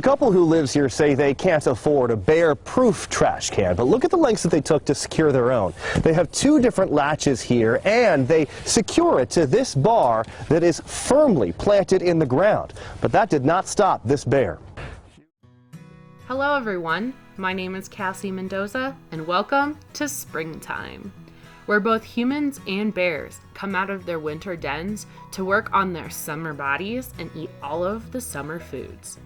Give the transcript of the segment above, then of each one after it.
couple who lives here say they can't afford a bear-proof trash can, but look at the lengths that they took to secure their own. They have two different latches here, and they secure it to this bar that is firmly planted in the ground. But that did not stop this bear. Hello everyone, my name is Mendoza, and welcome to springtime, where both humans and bears come out of their winter dens to work on their summer bodies and eat all of the summer foods.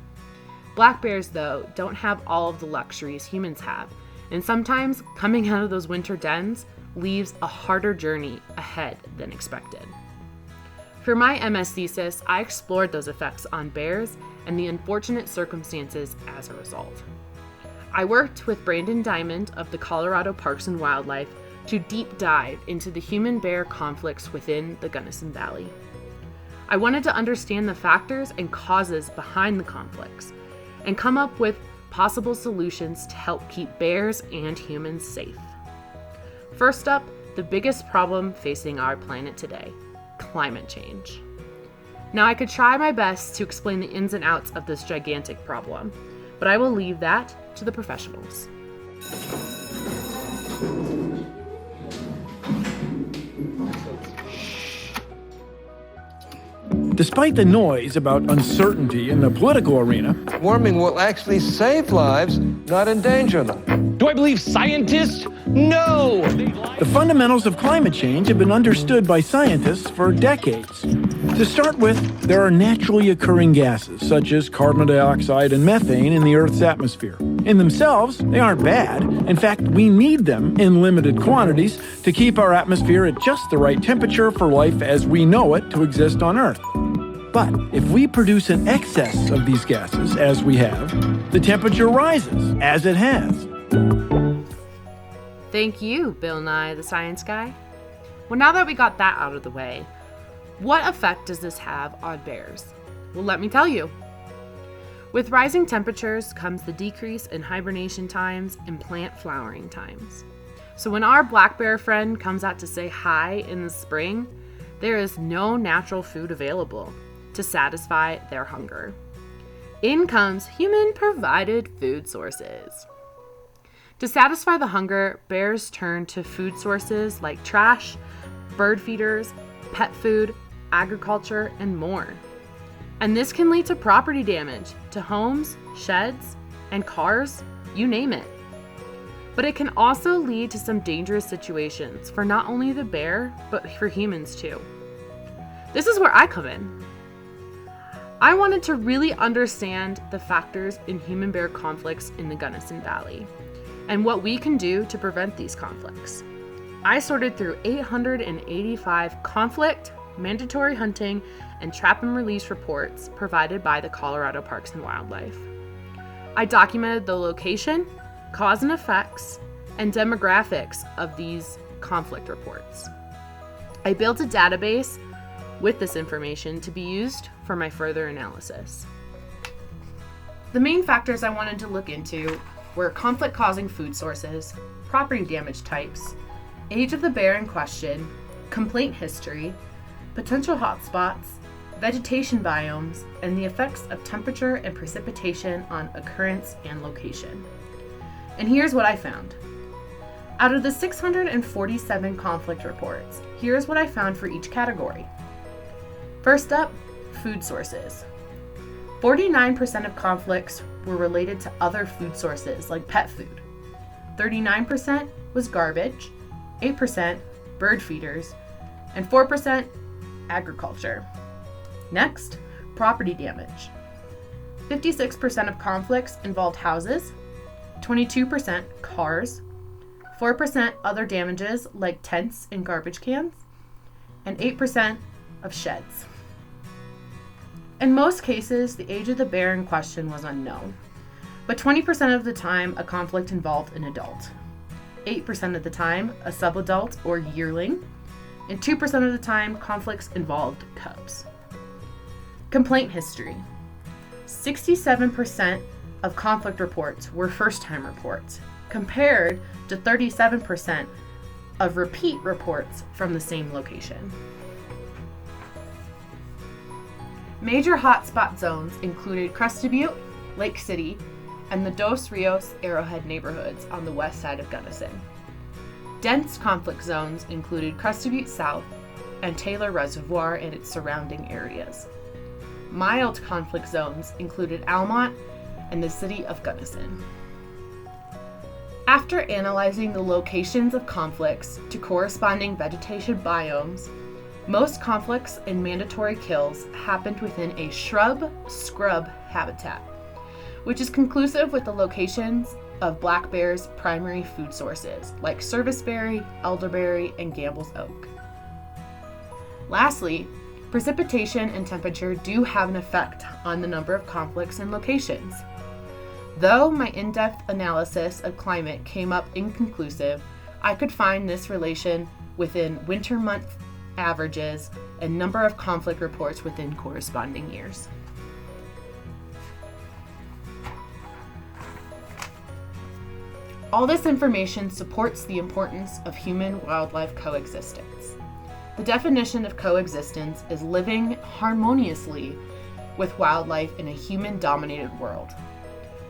Black bears, though, don't have all of the luxuries humans have, and sometimes coming out of those winter dens leaves a harder journey ahead than expected. For my MS thesis, I explored those effects on bears and the unfortunate circumstances as a result. I worked with Brandon Diamond of the Colorado Parks and Wildlife to deep dive into the human-bear conflicts within the Gunnison Valley. I wanted to understand the factors and causes behind the conflicts and come up with possible solutions to help keep bears and humans safe. First up, the biggest problem facing our planet today: climate change. Now, I could try my best to explain the ins and outs of this gigantic problem, but I will leave that to the professionals. Despite the noise about uncertainty in the political arena, warming will actually save lives, not endanger them. Do I believe scientists? No! The fundamentals of climate change have been understood by scientists for decades. To start with, there are naturally occurring gases, such as carbon dioxide and methane in the Earth's atmosphere. In themselves, they aren't bad. In fact, we need them in limited quantities to keep our atmosphere at just the right temperature for life as we know it to exist on Earth. But if we produce an excess of these gases, as we have, the temperature rises, as it has. Thank you, Bill Nye, the science guy. Well, now that we got that out of the way, what effect does this have on bears? Well, let me tell you. With rising temperatures comes the decrease in hibernation times and plant flowering times. So when our black bear friend comes out to say hi in the spring, there is no natural food available to satisfy their hunger. In comes human-provided food sources. To satisfy the hunger, bears turn to food sources like trash, bird feeders, pet food, agriculture, and more. And this can lead to property damage to homes, sheds, and cars, you name it. But it can also lead to some dangerous situations for not only the bear, but for humans too. This is where I come in. I wanted to really understand the factors in human-bear conflicts in the Gunnison Valley and what we can do to prevent these conflicts. I sorted through 885 conflict, mandatory hunting, and trap and release reports provided by the Colorado Parks and Wildlife. I documented the location, cause and effects, and demographics of these conflict reports. I built a database with this information to be used for my further analysis. The main factors I wanted to look into were conflict-causing food sources, property damage types, age of the bear in question, complaint history, potential hotspots, vegetation biomes, and the effects of temperature and precipitation on occurrence and location. And here's what I found. Out of the 647 conflict reports, here's what I found for each category. First up, food sources. 49% of conflicts were related to other food sources like pet food. 39% was garbage, 8% bird feeders, and 4% agriculture. Next, property damage. 56% of conflicts involved houses, 22% cars, 4% other damages like tents and garbage cans, and 8% of sheds. In most cases, the age of the bear in question was unknown, but 20% of the time a conflict involved an adult, 8% of the time a subadult or yearling, and 2% of the time conflicts involved cubs. Complaint history. 67% of conflict reports were first-time reports, compared to 37% of repeat reports from the same location. Major hotspot zones included Crested Butte, Lake City, and the Dos Rios Arrowhead neighborhoods on the west side of Gunnison. Dense conflict zones included Crested Butte South and Taylor Reservoir and its surrounding areas. Mild conflict zones included Almont and the city of Gunnison. After analyzing the locations of conflicts to corresponding vegetation biomes, most conflicts and mandatory kills happened within a shrub-scrub habitat, which is conclusive with the locations of black bear's primary food sources, like serviceberry, elderberry, and Gamble's oak. Lastly, precipitation and temperature do have an effect on the number of conflicts and locations. Though my in-depth analysis of climate came up inconclusive, I could find this relation within winter month averages and number of conflict reports within corresponding years. All this information supports the importance of human-wildlife coexistence. The definition of coexistence is living harmoniously with wildlife in a human-dominated world.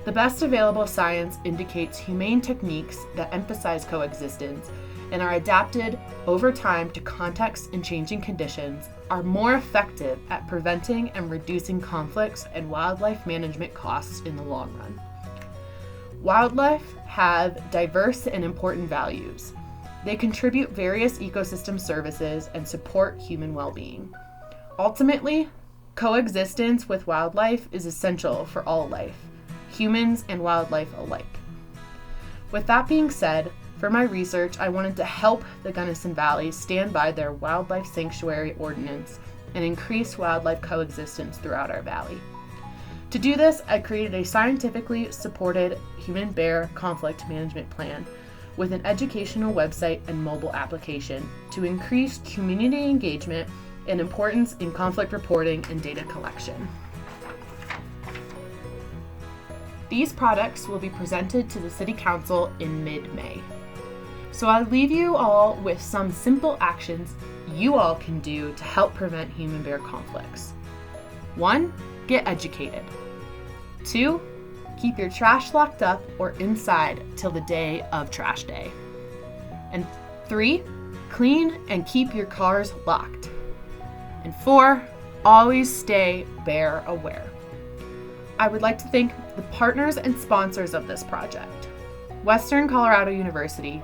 The best available science indicates humane techniques that emphasize coexistence and are adapted over time to contexts and changing conditions are more effective at preventing and reducing conflicts and wildlife management costs in the long run. Wildlife have diverse and important values. They contribute various ecosystem services and support human well-being. Ultimately, coexistence with wildlife is essential for all life, humans and wildlife alike. With that being said, for my research, I wanted to help the Gunnison Valley stand by their wildlife sanctuary ordinance and increase wildlife coexistence throughout our valley. To do this, I created a scientifically supported human-bear conflict management plan with an educational website and mobile application to increase community engagement and importance in conflict reporting and data collection. These products will be presented to the City Council in mid-May. So I'll leave you all with some simple actions you all can do to help prevent human-bear conflicts. 1. Get educated. 2. Keep your trash locked up or inside till the day of trash day. And 3. Clean and keep your cars locked. And 4. Always stay bear aware. I would like to thank the partners and sponsors of this project: Western Colorado University,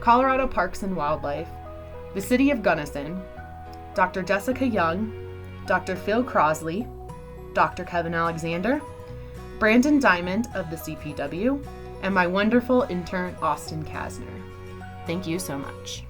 Colorado Parks and Wildlife, the City of Gunnison, Dr. Jessica Young, Dr. Phil Crosley, Dr. Kevin Alexander, Brandon Diamond of the CPW, and my wonderful intern, Austin Kasner. Thank you so much.